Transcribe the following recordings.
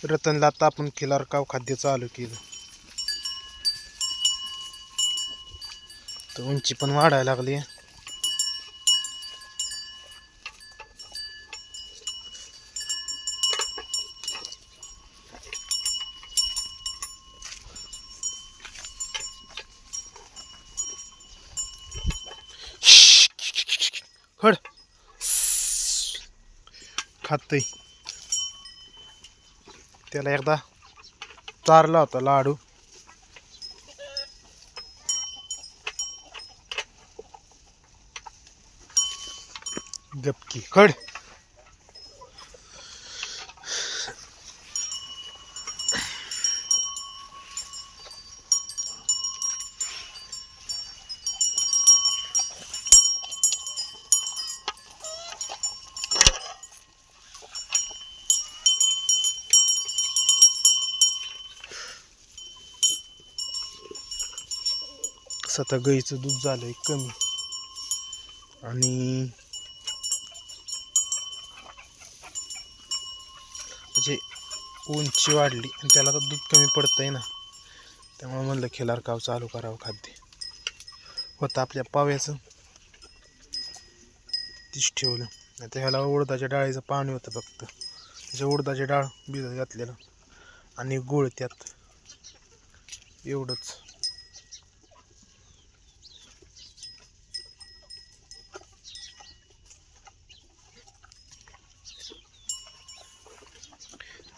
रतनला आता आपण खिलार काव खाद्य चालू केलं तर उंची पण वाढायला लागली. खड खातय. त्याला एकदा चारला होता लाडू. गपकी खड. आता गाईचं दूध झालंय कमी आणि म्हणजे उंची वाढली आणि त्याला तर दूध कमी पडतंय ना, त्यामुळे म्हणलं खिलार काव चालू करावं खाद्य. होतं आपल्या पाव्याचं तीच ठेवलं. आता ह्याला उडदाच्या डाळीचं पाणी होतं फक्त, म्हणजे उडदाची डाळ भिजत घातलेलं आणि गुळ त्यात, एवढंच.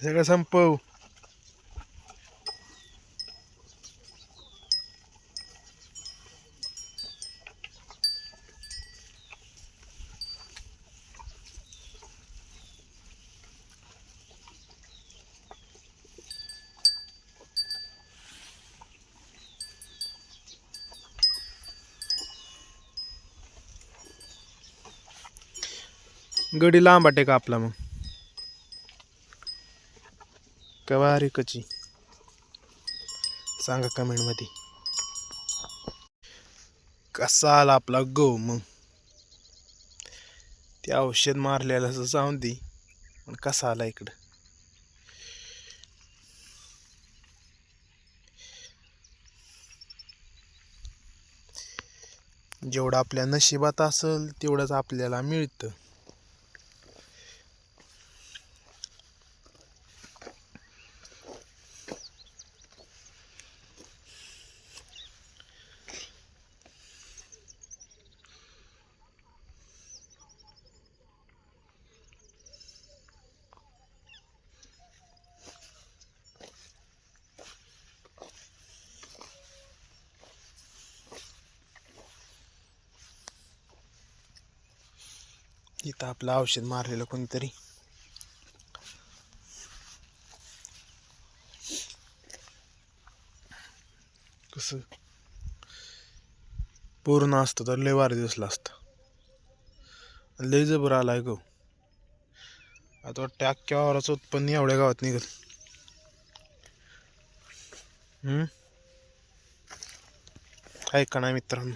सगळं संपव. गडी लांब वाटे का आपला मग का बारीकची सांगा कमेंट मध्ये. कसा आला आपला गहू मग, ते औषध मारलेलं जाऊन दे, पण कसा आला इकडं. जेवढं आपल्या नशिबात असेल तेवढंच आपल्याला मिळतं. इथं आपलं औषध मारलेलं कोणीतरी. कसं पूर्ण असतं तर लय वार दिसलं असतं. लय जबर आलाय गहू. आता वाटतं अख्ख्या वावराचं उत्पन्न एवढ्या गावात निघत. आहे का नाही मित्रांनो.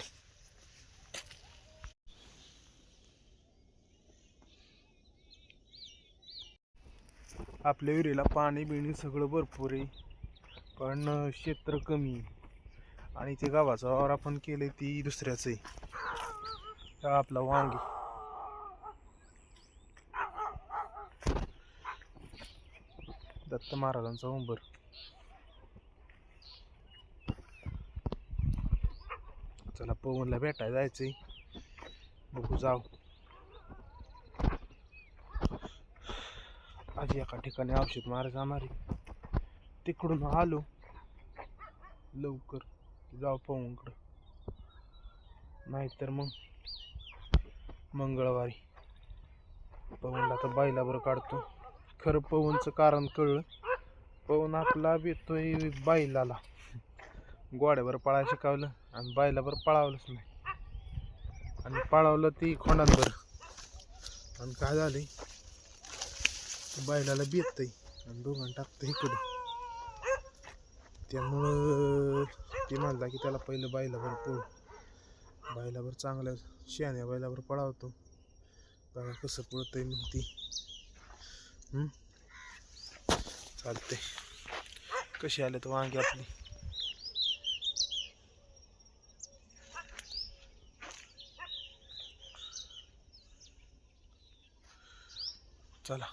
आपल्या विहिरीला पाणी बिणी सगळं भरपूर आहे, पण क्षेत्र कमी आहे आणि ते गावाचा वावर आपण केले ती दुसऱ्याच आहे. आपला वांगी दत्त महाराजांचा उंबर. चला पवनला भेटायला जायचंय, बघू जाऊ. आज एका ठिकाणी औषध मारा जाणार आहे, तिकडून आलो लवकर जाऊ पवनकडं, नाहीतर मग मंगळवारी. पवनला तर बाईलावर काढतो. खरं पवनचं कारण कळलं. पवन आपला भेटतोय बाईलाला, गोड्यावर पळायला शिकवलं आणि बाईलावर पळावलंच नाही, आणि पळावलं ती खोंडांवर. आणि काय झालंय, बायलाला बेतय आणि दोघांना टाकतं इकडे. त्यामुळं ते म्हणला की त्याला पहिलं बायलावर पळू, बायलावर चांगल्या शहाण्या बायलावर पळावतो, बघा कसं पळतंय मग ती. चालते. कशी आले तर वांगी आपली. चला